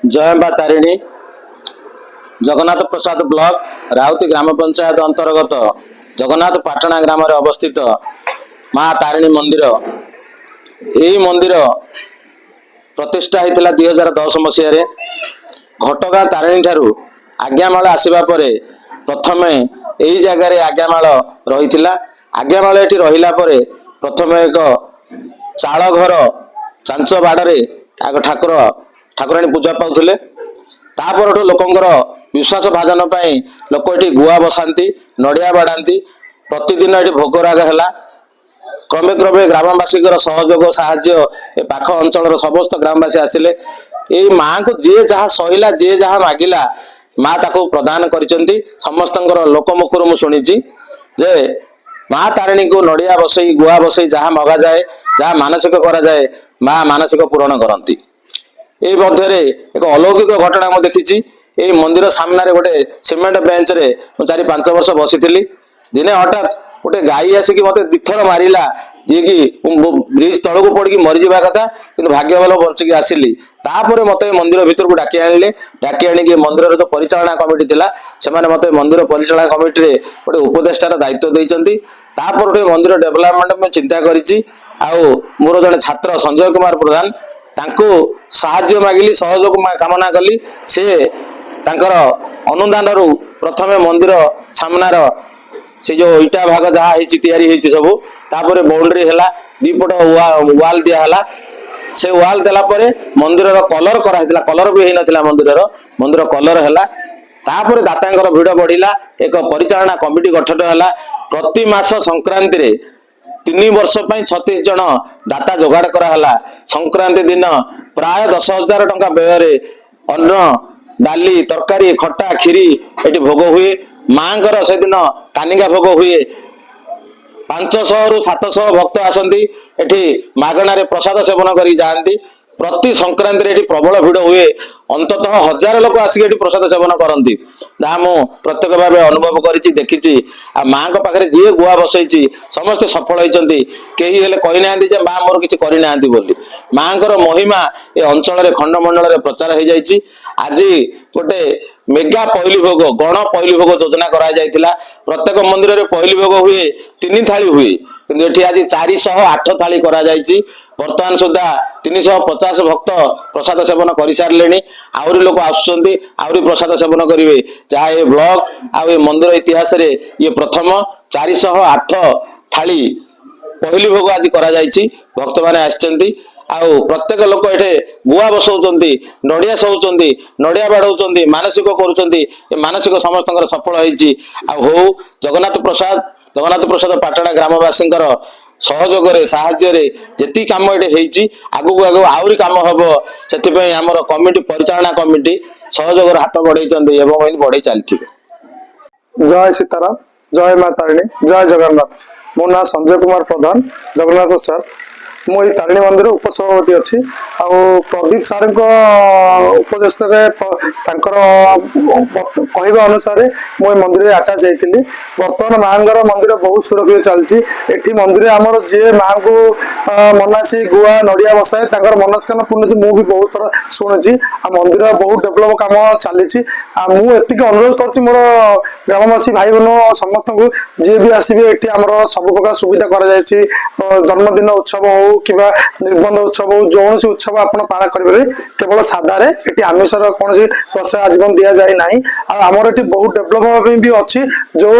जय मां तारिणी जगन्नाथ प्रसाद ब्लॉक राउती ग्राम पंचायत अंतर्गत जगन्नाथ पाटना ग्राम अवस्थित मां तारिणी मंदिर यही मंदिर प्रतिष्ठा होता 2010 मसीह घटगाँ तारिणी ठारू आज्ञामाल आसवा प्रथम यही जगार आज्ञामाल रही आज्ञामाल ये रहा प्रथम एक चाल घर चांच बाड़े आग ठाकुर ठाकुराणी पूजा पाते तापर लोकंर विश्वास भाजन लोक ये गुआ बसाती नड़िया बाढ़ाती प्रतिदिन ये भोगराग है क्रमे क्रमे ग्रामवासी सहयोग साहाय्य पाख अंचल समस्त ग्रामवासी आसिले ये माँ को जी जहाँ सहला जी जहाँ मागिला माँ ताको प्रदान कर समस्त लोकमुखर मुझी जे माँ तारिणी को नड़िया बसई गुआ बसई जहाँ मगा जाए जहाँ मानसिक करा जाए माँ मानसिक पूरण करती ये मध्य एक अलौकिक घटना मुझे देखी ये मंदिर सामने गोटे सीमेंट बेंच रे 4-5 वर्ष बसी दिने हठात गोटे गाई आसिक मत दिथर मारा जी कि ब्रिज तल को पड़ मरीजा कथा कि भाग्य भल बचिक आसिली तापर मत मंदिर भितर को डाकी आनिले डाकी आणिक मंदिर जो परिचालना कमिटी थिला से मत मंदिर परिचालना कमिटी गोटे उपदेष्टार दायित्व देइचंती तापर गोटे मंदिर डेभलपमेंट में चिंता करिछि आउ मोर जने छात्र संजय कुमार प्रधान तांको साहाय्य मागिली सहयोग कामना कली से तांकर अनुदान रु प्रथमे मंदिर सामनार से जो इटा भाग जहाँ होती सब तापर बाउंड्री है दीपट वाल दिहला से वाल देला परे मंदिर कलर कराइला कलर भी होता मंदिर कलर है तापर दाता भिड़ बढ़ला एक परिचालना कमिटी गठन है प्रति मास संक्रांति रे 3 वर्ष 36 जन दाता जोगाड़ कराला संक्रांति दिन प्राय 10,000 टंका व्यय अन्न डाली तरकारी खट्टा खीरी ये भोग हुए माँ से दिन कानिका भोग हुए 500 रु 700 भक्त आसती एठी मागणार प्रसाद सेवन कर जाती प्रति संक्रांति रे प्रबल भिड़ हुए अंततः 1000 लोक आसिक प्रसाद सेवन करती जहाँ मु प्रत्येक भाव अनुभव करी देखी माँ पाखे जी गुआ बसई समस्ते सफल होती कही हेले कही ना माँ मोर किसी करना माँ महिमा ये अंचल खंडमंडल प्रचार हो जाए आज गोटे मेगा पहली भोग गण पहली भोग योजना करा जायतिला प्रत्येक मंदिर में पहली भोग हुए 3 थाली हुए किंतु आज 408 थाली करा जायछि वर्तमान सुधा 350 भक्त प्रसाद सेवन कर सारे आहरी लोक आसुचंती आहरी प्रसाद सेवन करेंगे जहाँ ये ब्लॉक आउ ये मंदिर इतिहास रे ये प्रथम 408 थाली पहली भोग आज करा जायछि भक्त माने आछंती आउ प्रत्येक लोक ये गुआ बसौंती नड़िया सौंती नड़िया बाढ़ मानसिक कर मानसिक समस्त सफल हो जगन्नाथ प्रसाद पाटना ग्रामवासी सहयोग साहाय्य जी कम ये आगू आगू आहरी कम हम से आमर कमिटी परिचालना कमिटी सहयोग हाथ बढ़ई बढ़ई चलती। जय सीताराम जय मां तारिणी जय जगन्नाथ मो ना संजय कुमार प्रधान जगन्नाथ प्रसाद मु तारिणी मंदिर उपसभापति अच्छी आउ प्रदीप सार उपदेश कहवा अनुसार मुझे मंदिर आटाच होती बर्तमान माँ मंदिर बहुत सुरक्षित चलती एटी मंदिर आमर जी माँ को मनासी गुआ नड़िया बसाए मनस्कामना पूर्ण मुझे बहुत थर शुणी आ मंदिर बहुत डेभलप कम चली मुझे अनुरोध कर मोर ग्रामवासी भाई बहन समस्त को जी भी आसबे ये आम सब प्रकार सुविधा कर जन्मदिन उत्सव हो कि निबंध उत्सव हो जो उत्सव आप पालन करेंगे केवल साधारे ये आमिषर कौन प्रसाद आजीवन दि जाए ना आमर ये बहुत डेभलप भी अच्छी जो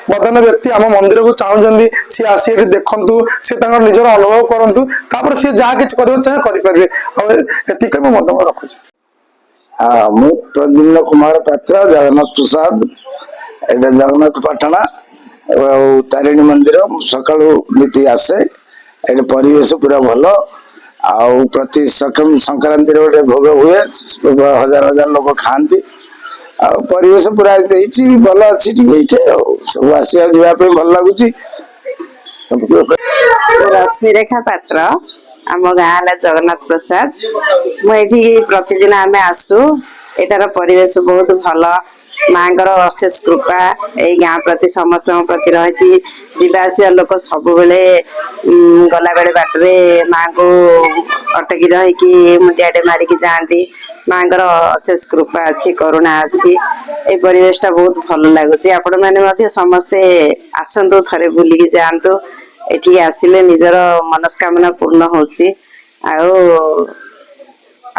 बदन व्यक्ति आम मंदिर को चाहते सी आसी देखु सी निजर अनुभव करूँ तापर सी जहाँ कि करेंगे रखुच्छी। हाँ मु प्रद्युम्न कुमार पात्र जगन्नाथ प्रसाद एटा जगन्नाथ पाटना तारिणी मंदिर सका नीति आसे ये परिवेश पूरा भल आउ प्रति संक्रांति गोटे भोग हुए 1000 लोक खाती परिवेश पूरा भल अच्छी सब आसिया जावाई भल लगुच। रश्मिरेखा पात्र आम गाँ जगन्नाथ प्रसाद मुझे प्रतिदिन आम आसू एटार परिवेश बहुत भल माँ अशेष कृपा यही गाँ प्रति समस्त प्रति रही जावास लोक सब गला बेले बाटर माँ को ଅଟକି ରହିକି ମୁଣ୍ଡିଆଟେ ମାରିକି ଯାଆନ୍ତି। ମାଙ୍କର ଅଶେଷ କୃପା ଅଛି, କରୁଣା ଅଛି। এই ପରିବେଶଟା ବହୁତ ଭଲ ଲାଗୁଛି। ଆପଣମାନେ ମଧ୍ୟ ସମସ୍ତେ ଆସନ୍ତୁ, ଥରେ ବୁଲିକି ଯାଆନ୍ତୁ। ଏଠିକି ଆସିଲେ ନିଜର ମନସ୍କାମନା ପୂର୍ଣ୍ଣ ହଉଛି। ଆଉ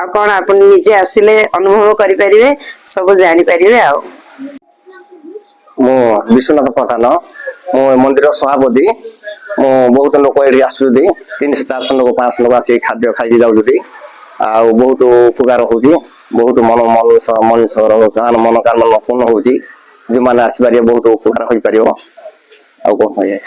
ଆଉ କଣ ଆପଣ ନିଜେ ଆସିଲେ ଅନୁଭବ କରିପାରିବେ, ସବୁ ଜାଣିପାରିବେ। ଆଉ ମୁଁ ବିଶ୍ୱନାଥ ପ୍ରଧାନ, ମୁଁ ଏ ମନ୍ଦିର ସଭାପତି। ମୁଁ ବହୁତ ଲୋକ ଏଠି ଆସୁଛନ୍ତି, 300-400 ଲୋକ 500 ଲୋକ ଆସିକି ଖାଦ୍ୟ ଖାଇକି ଯାଉଛନ୍ତି। ଆଉ ବହୁତ ଉପକାର ହଉଛି, ବହୁତ ମନୁଷ୍ୟର ମନୋକାମନା ପୂର୍ଣ୍ଣ ହଉଛି। ଯେଉଁମାନେ ଆସିପାରିବେ ବହୁତ ଉପକାର ହୋଇପାରିବ। ଆଉ କଣ କହିବେ?